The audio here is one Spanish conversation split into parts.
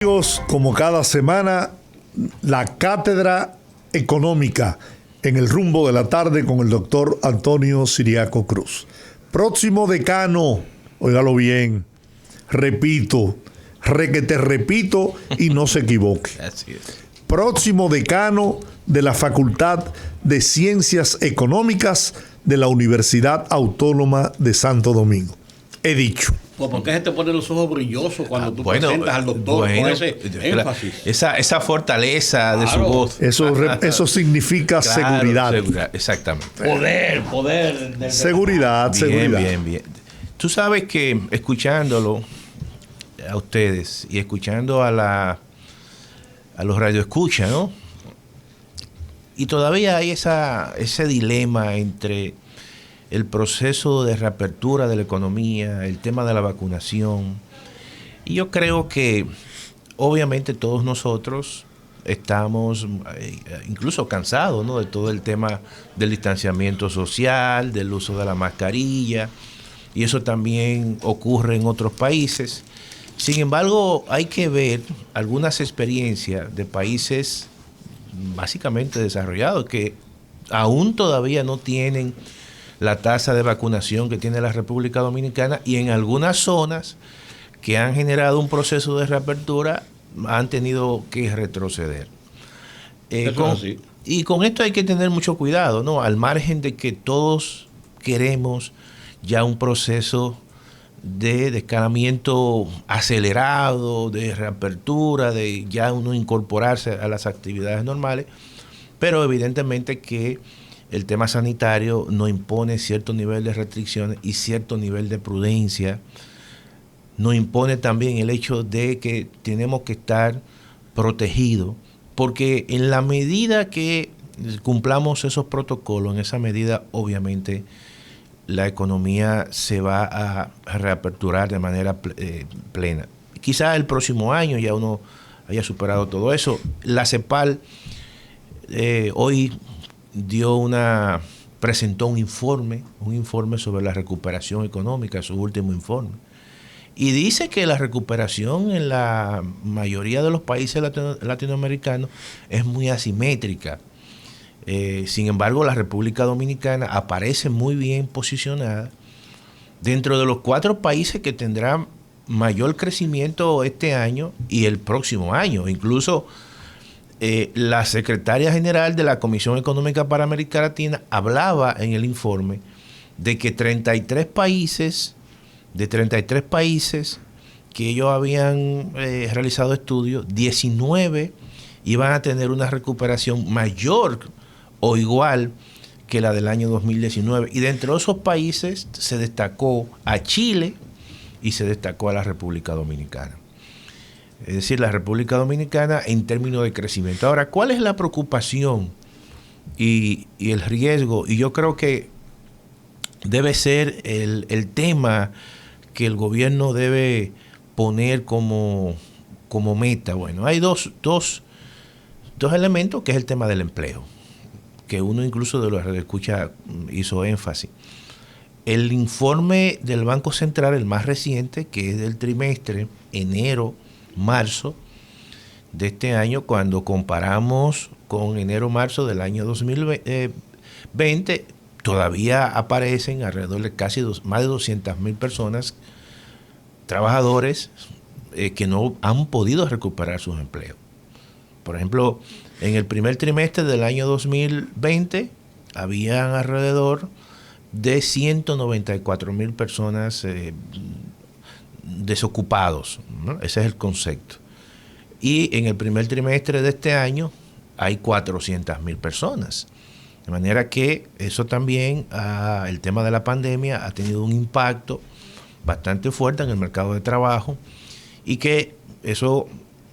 Amigos, como cada semana, la cátedra económica en el rumbo de la tarde con el doctor Antonio Siriaco Cruz. Próximo decano, óigalo bien, repito, requete repito y no se equivoque. Así es. Próximo decano de la Facultad de Ciencias Económicas de la Universidad Autónoma de Santo Domingo. He dicho. Pues, ¿por qué se te ponen los ojos brillosos cuando tú presentas al doctor con ese énfasis? Esa fortaleza de su voz. Eso significa seguridad. Exactamente. Poder. Seguridad. Bien. Tú sabes que escuchándolo a ustedes y escuchando a los radioescuchas, ¿no? Y todavía hay ese dilema entre el proceso de reapertura de la economía, el tema de la vacunación. Y yo creo que obviamente todos nosotros estamos incluso cansados, ¿no?, de todo el tema del distanciamiento social, del uso de la mascarilla, y eso también ocurre en otros países. Sin embargo, hay que ver algunas experiencias de países básicamente desarrollados que aún todavía no tienen la tasa de vacunación que tiene la República Dominicana, y en algunas zonas que han generado un proceso de reapertura han tenido que retroceder. Y con esto hay que tener mucho cuidado, ¿no? Al margen de que todos queremos ya un proceso de descalamiento acelerado, de reapertura, de ya uno incorporarse a las actividades normales, pero evidentemente que el tema sanitario nos impone cierto nivel de restricciones y cierto nivel de prudencia. Nos impone también el hecho de que tenemos que estar protegidos, porque en la medida que cumplamos esos protocolos, en esa medida obviamente la economía se va a reaperturar de manera plena. Quizás el próximo año ya uno haya superado todo eso. La CEPAL hoy presentó un informe sobre la recuperación económica, su último informe, y dice que la recuperación en la mayoría de los países latinoamericanos es muy asimétrica. Sin embargo, la República Dominicana aparece muy bien posicionada dentro de los 4 países que tendrán mayor crecimiento este año y el próximo año. Incluso la secretaria general de la Comisión Económica para América Latina hablaba en el informe de que 33 países que ellos habían realizado estudios, 19 iban a tener una recuperación mayor o igual que la del año 2019. Y dentro de esos países se destacó a Chile y se destacó a la República Dominicana. Es decir, la República Dominicana en términos de crecimiento. Ahora, ¿cuál es la preocupación y el riesgo? Y yo creo que debe ser el tema que el gobierno debe poner como meta. Bueno, hay dos elementos, que es el tema del empleo, que uno incluso de los que escucha hizo énfasis. El informe del Banco Central, el más reciente, que es del trimestre enero-marzo de este año, cuando comparamos con enero-marzo del año 2020, todavía aparecen alrededor de más de 200,000 personas, trabajadores, que no han podido recuperar sus empleos. Por ejemplo, en el primer trimestre del año 2020 habían alrededor de 194,000 personas desocupados, ¿no? Ese es el concepto. Y en el primer trimestre de este año hay 400,000 personas. De manera que eso también, el tema de la pandemia, ha tenido un impacto bastante fuerte en el mercado de trabajo, y que eso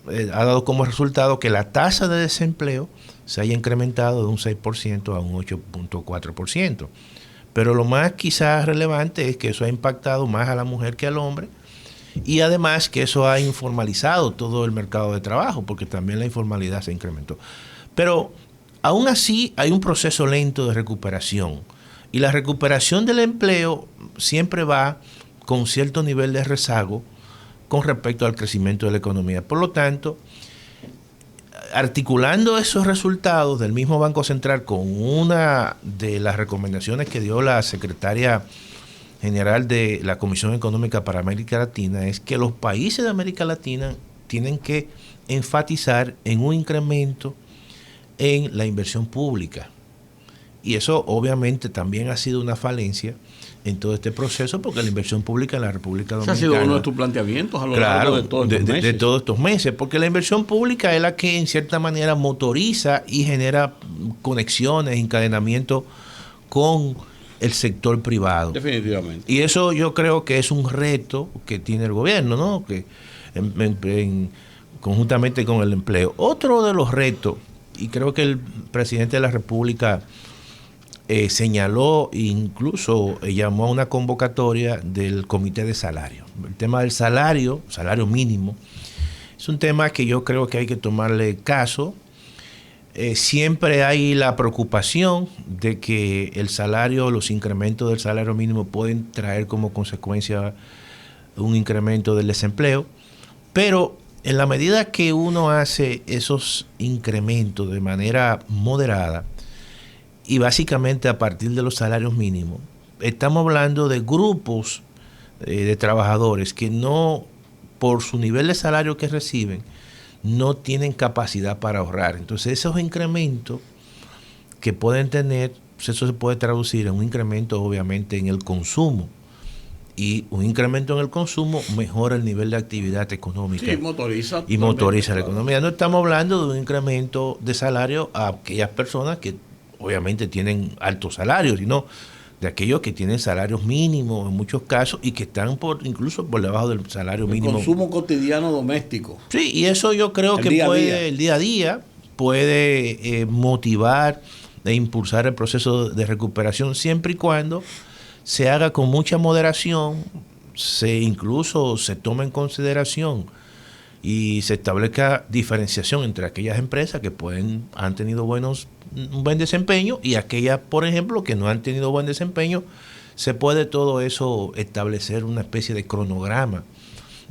ha dado como resultado que la tasa de desempleo se haya incrementado de un 6% a un 8.4%. Pero lo más quizás relevante es que eso ha impactado más a la mujer que al hombre, y además que eso ha informalizado todo el mercado de trabajo, porque también la informalidad se incrementó. Pero aún así hay un proceso lento de recuperación, y la recuperación del empleo siempre va con cierto nivel de rezago, con respecto al crecimiento de la economía. Por lo tanto, articulando esos resultados del mismo Banco Central con una de las recomendaciones que dio la secretaria general de la Comisión Económica para América Latina, es que los países de América Latina tienen que enfatizar en un incremento en la inversión pública. Y eso obviamente también ha sido una falencia en todo este proceso, porque la inversión pública en la República Dominicana... Ese ha sido uno de tus planteamientos a lo largo de todos estos meses, porque la inversión pública es la que en cierta manera motoriza y genera conexiones, encadenamiento con el sector privado. Definitivamente. Y eso yo creo que es un reto que tiene el gobierno, ¿no? Que conjuntamente con el empleo. Otro de los retos, y creo que el presidente de la República señaló, incluso llamó a una convocatoria del comité de salario. El tema del salario mínimo, es un tema que yo creo que hay que tomarle caso. Siempre hay la preocupación de que los incrementos del salario mínimo pueden traer como consecuencia un incremento del desempleo, pero en la medida que uno hace esos incrementos de manera moderada, y básicamente a partir de los salarios mínimos, estamos hablando de grupos de trabajadores que no, por su nivel de salario que reciben, no tienen capacidad para ahorrar. Entonces esos incrementos que pueden tener, pues eso se puede traducir en un incremento obviamente en el consumo. Y un incremento en el consumo mejora el nivel de actividad económica. Sí, motoriza la economía. No estamos hablando de un incremento de salario a aquellas personas que obviamente tienen altos salarios, sino de aquellos que tienen salarios mínimos en muchos casos y que están incluso por debajo del salario mínimo. El consumo cotidiano doméstico. Sí, y eso yo creo que el día a día puede motivar e impulsar el proceso de recuperación siempre y cuando se haga con mucha moderación, incluso se tome en consideración y se establezca diferenciación entre aquellas empresas que han tenido un buen desempeño y aquellas, por ejemplo, que no han tenido buen desempeño. Se puede todo eso establecer una especie de cronograma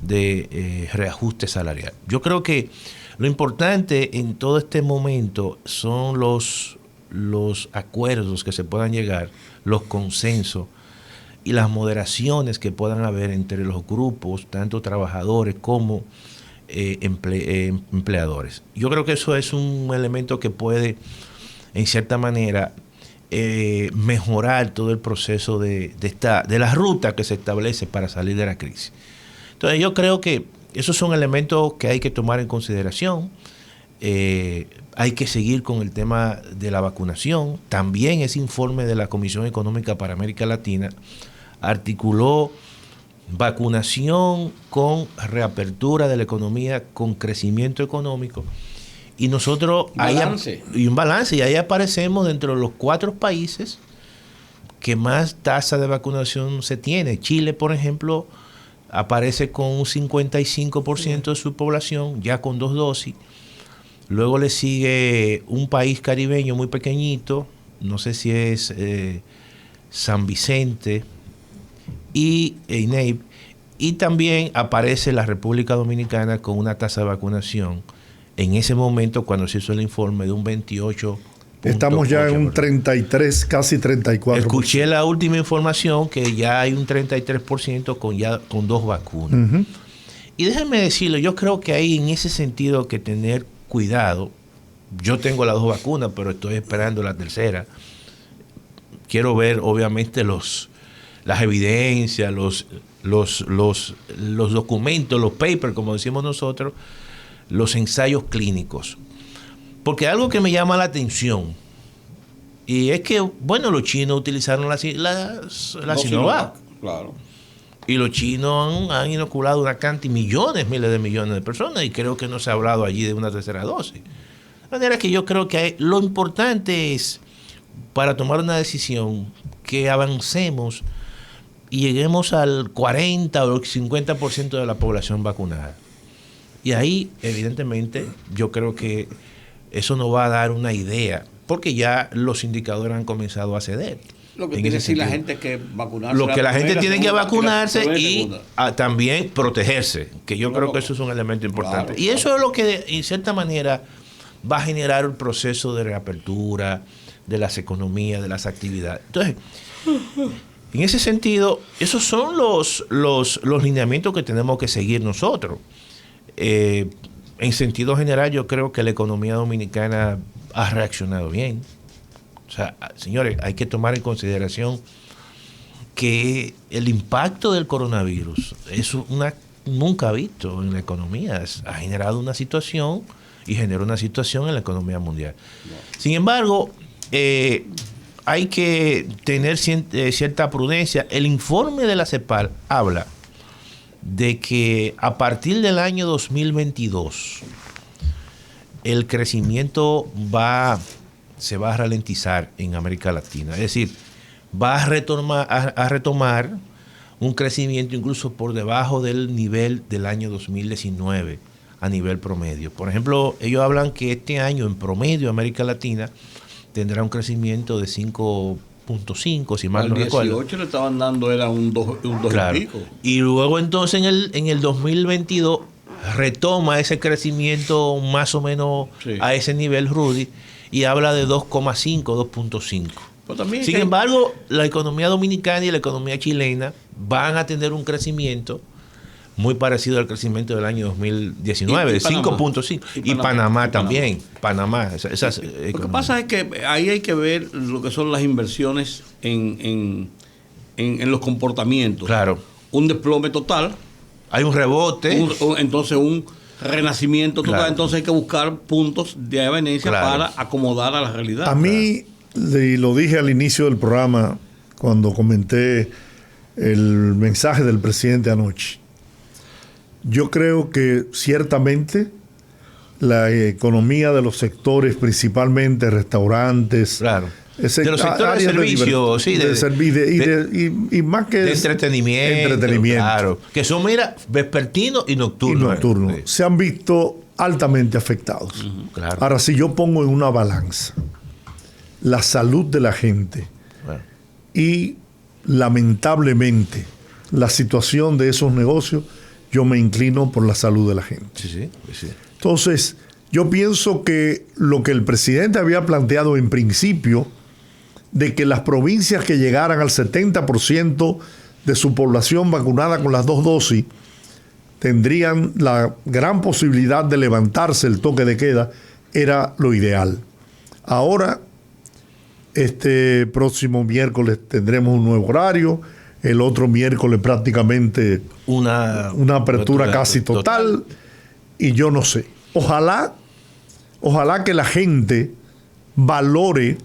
de reajuste salarial. Yo creo que lo importante en todo este momento son los acuerdos que se puedan llegar, los consensos y las moderaciones que puedan haber entre los grupos, tanto trabajadores como empleadores. Yo creo que eso es un elemento que puede, en cierta manera, mejorar todo el proceso de la ruta que se establece para salir de la crisis. Entonces yo creo que esos son elementos que hay que tomar en consideración. Hay que seguir con el tema de la vacunación. También ese informe de la Comisión Económica para América Latina articuló vacunación con reapertura de la economía, con crecimiento económico. Y nosotros... un balance. Y ahí aparecemos dentro de los 4 países que más tasa de vacunación se tiene. Chile, por ejemplo, aparece con un 55% de su población, ya con 2 dosis. Luego le sigue un país caribeño muy pequeñito, no sé si es San Vicente y Iney, y también aparece la República Dominicana con una tasa de vacunación en ese momento, cuando se hizo el informe, de un 28%. Estamos ya en un 33, casi 34%. Escuché la última información que ya hay un 33% con 2 vacunas. Uh-huh. Y déjenme decirlo, yo creo que hay en ese sentido que tener cuidado. Yo tengo las 2 vacunas, pero estoy esperando la tercera. Quiero ver, obviamente, las evidencias, los documentos, los papers, como decimos nosotros, los ensayos clínicos. Porque algo que me llama la atención, y es que, bueno, los chinos utilizaron la Sinovac. Claro. Y los chinos han inoculado una cantidad, miles de millones de personas, y creo que no se ha hablado allí de una tercera dosis. De manera que yo creo que lo importante es, para tomar una decisión, que avancemos y lleguemos al 40 o 50% de la población vacunada. Y ahí, evidentemente, yo creo que eso nos va a dar una idea, porque ya los indicadores han comenzado a ceder. Lo que tiene que decir la gente que vacunarse. Lo que la gente tiene que vacunarse y también protegerse, que yo creo que eso es un elemento importante. Claro, y eso es lo que, en cierta manera, va a generar un proceso de reapertura de las economías, de las actividades. Entonces, en ese sentido, esos son los lineamientos que tenemos que seguir nosotros. En sentido general, yo creo que la economía dominicana ha reaccionado bien. O sea, señores, hay que tomar en consideración que el impacto del coronavirus es nunca visto en la economía. Ha generado una situación y genera una situación en la economía mundial. Sin embargo, hay que tener cierta prudencia. El informe de la CEPAL habla de que a partir del año 2022 el crecimiento se va a ralentizar en América Latina. Es decir, va a retomar un crecimiento incluso por debajo del nivel del año 2019 a nivel promedio. Por ejemplo, ellos hablan que este año en promedio América Latina tendrá un crecimiento de 5.5, si mal no recuerdo. El 18 le estaban dando era un 2 claro. Y pico. Y luego entonces en el 2022 retoma ese crecimiento más o menos a ese nivel, Rudy, y habla de 2.5, 2.5. Sin embargo, la economía dominicana y la economía chilena van a tener un crecimiento muy parecido al crecimiento del año 2019, de 5.5. Y Panamá también. Panamá. Lo que pasa es que ahí hay que ver lo que son las inversiones en los comportamientos. Claro. Un desplome total. Hay un rebote. Entonces un renacimiento total. Claro. Entonces hay que buscar puntos de avenencia para acomodar a la realidad. A mí, y lo dije al inicio del programa, cuando comenté el mensaje del presidente anoche, yo creo que ciertamente la economía de los sectores, principalmente restaurantes, claro, de los sectores de servicio, y más que de entretenimiento, claro, que son, mira, vespertinos y nocturnos. Sí. Se han visto altamente afectados. Claro. Ahora, si yo pongo en una balanza la salud de la gente y lamentablemente la situación de esos negocios, yo me inclino por la salud de la gente. Sí. Entonces, yo pienso que lo que el presidente había planteado en principio, de que las provincias que llegaran al 70% de su población vacunada con las 2 dosis, tendrían la gran posibilidad de levantarse el toque de queda, era lo ideal. Ahora, este próximo miércoles tendremos un nuevo horario. El otro miércoles prácticamente una apertura casi total. Y yo no sé. Ojalá que la gente valore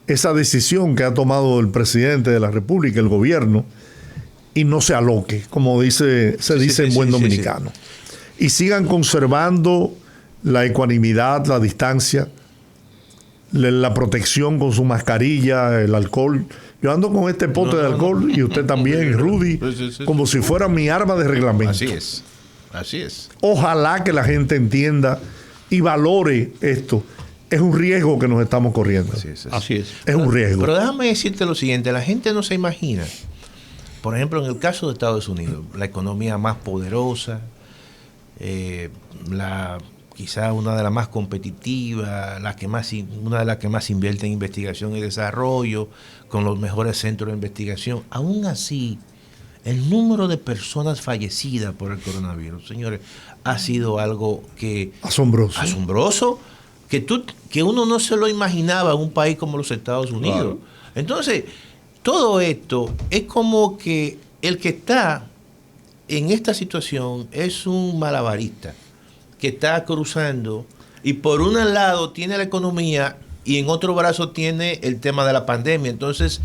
esa decisión que ha tomado el presidente de la República, el gobierno, y no se aloque, como se dice en buen dominicano. Y sigan conservando la ecuanimidad, la distancia, la protección con su mascarilla, el alcohol. Yo ando con este pote de alcohol y usted también, Rudy, como si fuera mi arma de reglamento. Así es. Ojalá que la gente entienda y valore esto. Es un riesgo que nos estamos corriendo. Así es. Es un riesgo. Pero déjame decirte lo siguiente, la gente no se imagina. Por ejemplo, en el caso de Estados Unidos, la economía más poderosa, quizá una de las más competitivas, una de las que más invierte en investigación y desarrollo, con los mejores centros de investigación. Aún así, el número de personas fallecidas por el coronavirus, señores, ha sido algo que asombroso, que uno no se lo imaginaba en un país como los Estados Unidos. Claro. Entonces, todo esto es como que el que está en esta situación es un malabarista que está cruzando y por un lado tiene la economía y en otro brazo tiene el tema de la pandemia. Entonces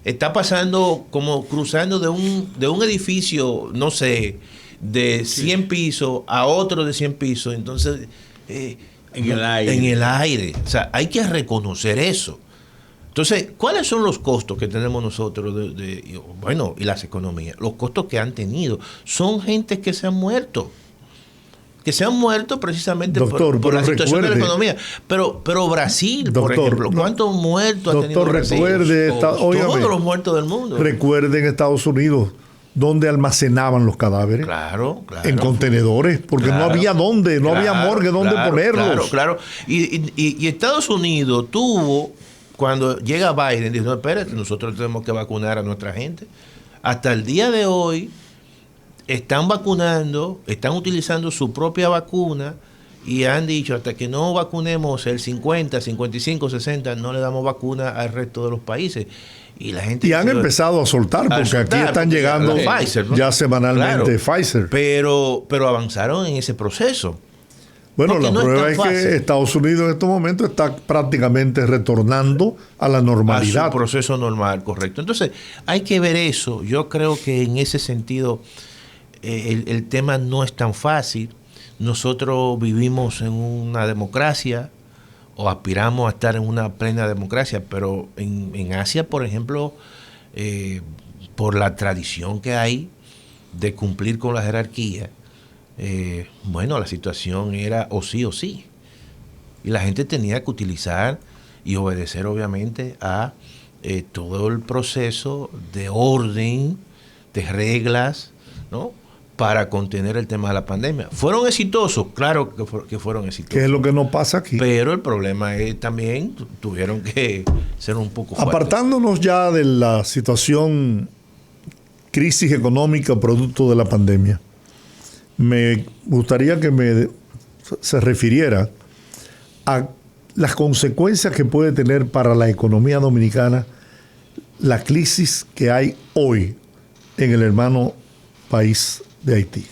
está pasando como cruzando de un edificio, no sé, de 100 pisos a otro de 100 pisos. Entonces en el aire. O sea, hay que reconocer eso. Entonces, ¿cuáles son los costos que tenemos nosotros y las economías? Los costos que han tenido. Son gente que se han muerto. que se han muerto precisamente Doctor, por la situación de la recuerde, economía. Pero Brasil, por doctor, ejemplo, ¿cuántos muertos ha tenido Brasil? Recuerde, Todos los muertos del mundo. Recuerde en Estados Unidos dónde almacenaban los cadáveres. Claro. En contenedores, porque no había dónde, no había morgue dónde ponerlos. Claro. Y Estados Unidos tuvo, cuando llega Biden, dice, no, espérate, nosotros tenemos que vacunar a nuestra gente. Hasta el día de hoy están vacunando, están utilizando su propia vacuna y han dicho, hasta que no vacunemos el 50, 55, 60, no le damos vacuna al resto de los países. Y la gente han empezado a soltar, porque aquí están llegando Pfizer, ¿no? ya semanalmente Pfizer. Pero avanzaron en ese proceso. Bueno, Porque la no prueba es es tan que fácil. Estados Unidos en estos momentos está prácticamente retornando a la normalidad. A su proceso normal, correcto. Entonces, hay que ver eso. Yo creo que en ese sentido el tema no es tan fácil. Nosotros vivimos en una democracia o aspiramos a estar en una plena democracia, pero en Asia, por ejemplo, por la tradición que hay de cumplir con la jerarquía, bueno, la situación era o sí. Y la gente tenía que utilizar y obedecer, obviamente, a todo el proceso de orden, de reglas, ¿no? Para contener el tema de la pandemia. ¿Fueron exitosos? Claro que fueron exitosos. ¿Qué es lo que nos pasa aquí? Pero el problema es también tuvieron que ser un poco fuertes. Apartándonos ya de la situación crisis económica producto de la pandemia, me gustaría que se refiriera a las consecuencias que puede tener para la economía dominicana la crisis que hay hoy en el hermano país de Haití.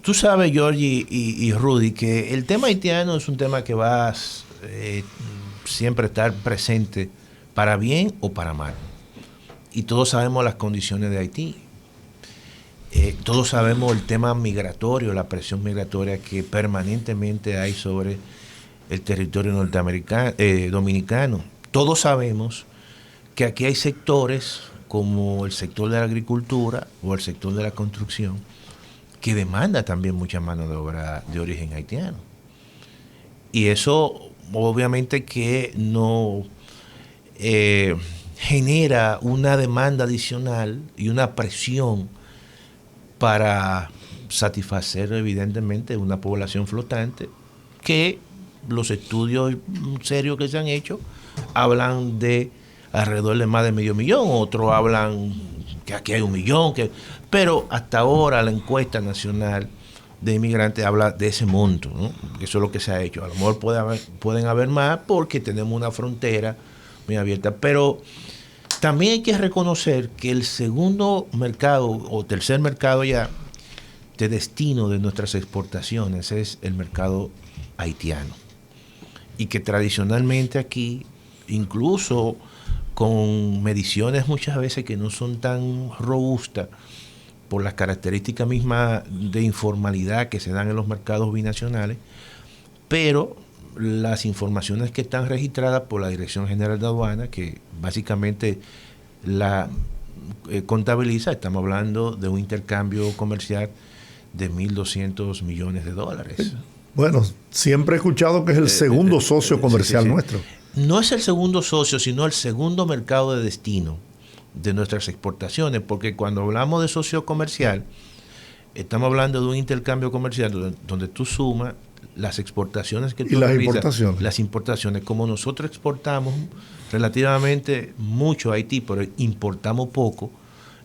Tú sabes, Georgie y Rudy, que el tema haitiano es un tema que va a siempre estar presente para bien o para mal. Y todos sabemos las condiciones de Haití. Todos sabemos el tema migratorio, la presión migratoria que permanentemente hay sobre el territorio norteamericano, dominicano. Todos sabemos que aquí hay sectores como el sector de la agricultura o el sector de la construcción que demanda también mucha mano de obra de origen haitiano. Y eso obviamente que no genera una demanda adicional y una presión para satisfacer evidentemente una población flotante que los estudios serios que se han hecho hablan de alrededor de más de 500,000, otros hablan que aquí hay 1,000,000, pero hasta ahora la encuesta nacional de inmigrantes habla de ese monto, ¿no? Eso es lo que se ha hecho. A lo mejor pueden haber más porque tenemos una frontera muy abierta, pero también hay que reconocer que el segundo mercado o tercer mercado ya de destino de nuestras exportaciones es el mercado haitiano. Y que tradicionalmente aquí, incluso con mediciones muchas veces que no son tan robustas por las características mismas de informalidad que se dan en los mercados binacionales, pero las informaciones que están registradas por la Dirección General de Aduana, que básicamente la contabiliza, estamos hablando de un intercambio comercial de $1,200 millones. Bueno, siempre he escuchado que es el segundo socio comercial sí. nuestro. No es el segundo socio, sino el segundo mercado de destino de nuestras exportaciones, porque cuando hablamos de socio comercial, estamos hablando de un intercambio comercial donde tú sumas las exportaciones que tú realizas, las importaciones. Como nosotros exportamos relativamente mucho a Haití, pero importamos poco,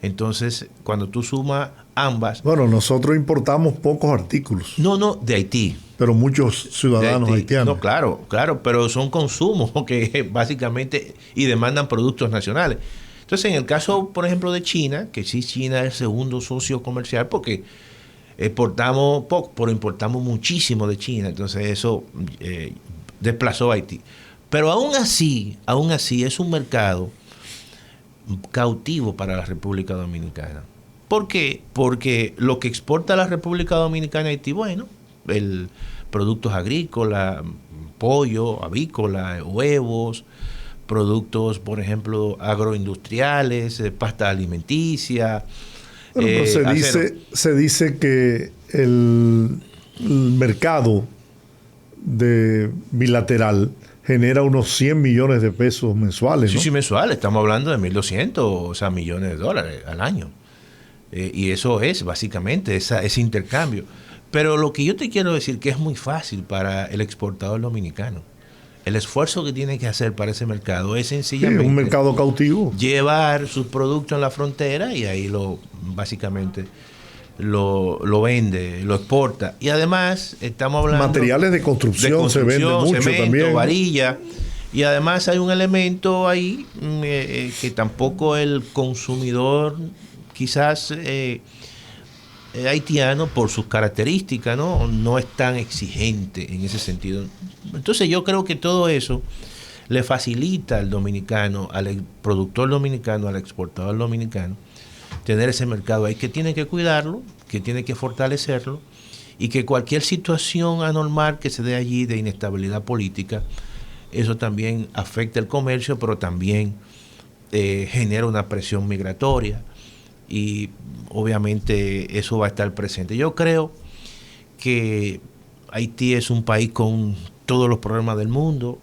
entonces cuando tú sumas ambas... Bueno, nosotros importamos pocos artículos. No, de Haití. Pero muchos ciudadanos haitianos. No, claro, pero son consumos que básicamente y demandan productos nacionales. Entonces, en el caso, por ejemplo, de China, que sí, China es el segundo socio comercial porque exportamos poco, pero importamos muchísimo de China. Entonces, eso desplazó a Haití. Pero aún así es un mercado cautivo para la República Dominicana. ¿Por qué? Porque lo que exporta la República Dominicana a Haití, bueno, productos agrícolas, pollo, avícola, huevos, productos, por ejemplo, agroindustriales, pasta alimenticia. Pero se dice que mercado de bilateral genera unos 100 millones de pesos mensuales, ¿no? Sí, mensuales. Estamos hablando de 1.200, o sea, millones de dólares al año. Y eso es básicamente ese intercambio. Pero lo que yo te quiero decir que es muy fácil para el exportador dominicano. El esfuerzo que tiene que hacer para ese mercado es sencillamente un mercado cautivo. Llevar sus productos en la frontera y ahí básicamente lo vende, lo exporta. Y además estamos hablando materiales de construcción se vende mucho, cemento, también, varilla. Y además hay un elemento ahí que tampoco el consumidor quizás haitiano, por sus características, no es tan exigente en ese sentido. Entonces yo creo que todo eso le facilita al dominicano, al productor dominicano, al exportador dominicano, tener ese mercado ahí, que tiene que cuidarlo, que tiene que fortalecerlo, y que cualquier situación anormal que se dé allí de inestabilidad política, eso también afecta el comercio, pero también genera una presión migratoria, y obviamente eso va a estar presente. Yo creo que Haití es un país con todos los problemas del mundo,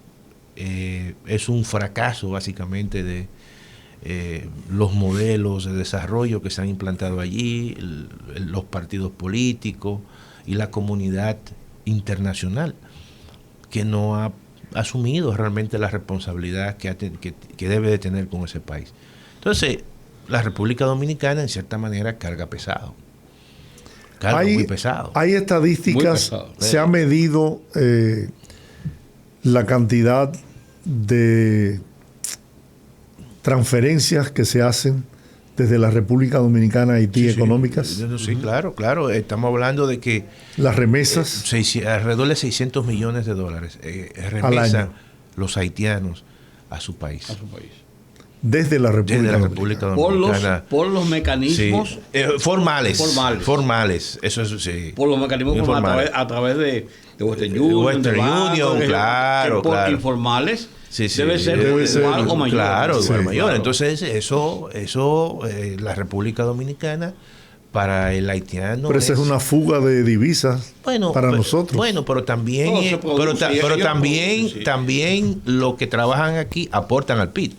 es un fracaso básicamente de los modelos de desarrollo que se han implantado allí, los partidos políticos y la comunidad internacional, que no ha asumido realmente la responsabilidad que debe de tener con ese país. Entonces, la República Dominicana en cierta manera carga pesado. Muy pesado. Hay estadísticas, se ha medido la cantidad de transferencias que se hacen desde la República Dominicana a Haití, económicas. Sí, claro. Estamos hablando de que las remesas, alrededor de 600 millones de dólares remesan los haitianos a su país. Desde la República Dominicana. Por los mecanismos formales. Eso es, sí. Por los mecanismos formales, a través de Western Union, claro. Informales. Debe ser igual o mayor. Claro, igual mayor. Claro. Entonces, eso la República Dominicana para el haitiano. Pero esa es una fuga de divisas para nosotros. Bueno, pero también, también los que trabajan aquí aportan al PIB.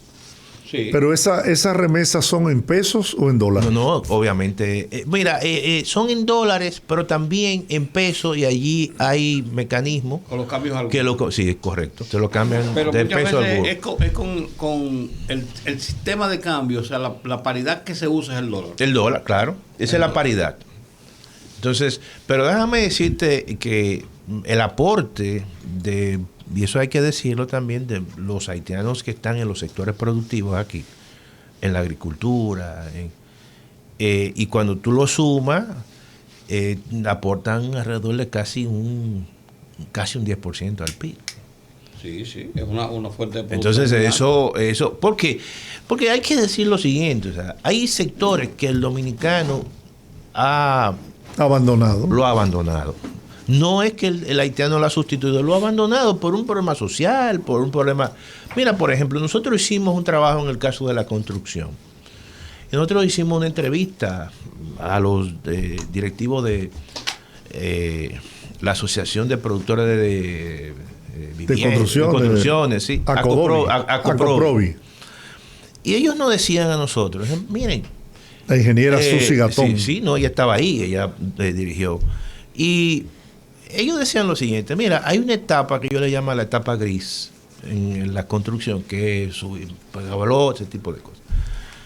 Sí. Pero esas remesas son en pesos o en dólares. No, obviamente. Mira, son en dólares, pero también en pesos, y allí hay mecanismos. Con los cambios al sí, es correcto. Se lo cambian pero del peso al es con el sistema de cambio, o sea, la paridad que se usa es el dólar. El dólar, claro. Esa es la paridad. Entonces, pero déjame decirte que el aporte y eso hay que decirlo también, de los haitianos que están en los sectores productivos aquí, en la agricultura, y cuando tú lo sumas, aportan alrededor de casi un 10% al PIB. Sí, es una fuente de producción. Entonces eso porque hay que decir lo siguiente, o sea, hay sectores que el dominicano lo ha abandonado. No es que el haitiano lo ha sustituido, lo ha abandonado por un problema social, por un problema... Mira, por ejemplo, nosotros hicimos un trabajo en el caso de la construcción. Y nosotros hicimos una entrevista a los directivos de la Asociación de Productores de construcciones, sí, Acoprovi. Y ellos nos decían a nosotros, miren... La ingeniera Susi Gatón. Sí, ella estaba ahí, ella dirigió. Y ellos decían lo siguiente: mira, hay una etapa que yo le llamo la etapa gris en la construcción, que es subir valor, ese tipo de cosas.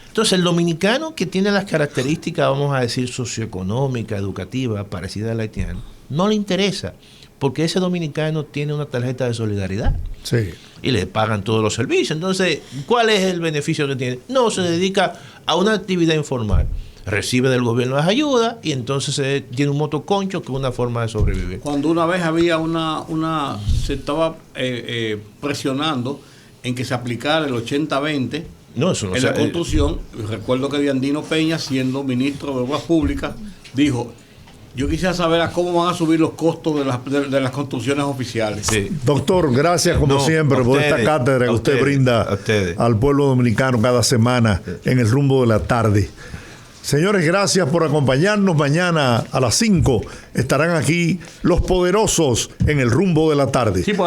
Entonces, el dominicano que tiene las características, vamos a decir, socioeconómicas, educativas, parecidas al haitiano, no le interesa, porque ese dominicano tiene una tarjeta de solidaridad. Sí. Y le pagan todos los servicios. Entonces, ¿cuál es el beneficio que tiene? No, se dedica a una actividad informal. Recibe del gobierno las ayudas y entonces tiene un motoconcho, que es una forma de sobrevivir. Cuando una vez había se estaba presionando en que se aplicara el 80-20 en la construcción. Recuerdo que Diandino Peña, siendo ministro de Obras Públicas, dijo: yo quisiera saber a cómo van a subir los costos de las construcciones oficiales. Sí. Doctor, gracias como siempre por esta cátedra que usted brinda al pueblo dominicano cada semana en el rumbo de la tarde. Señores, gracias por acompañarnos. Mañana a las 5 estarán aquí los poderosos en el rumbo de la tarde. Sí,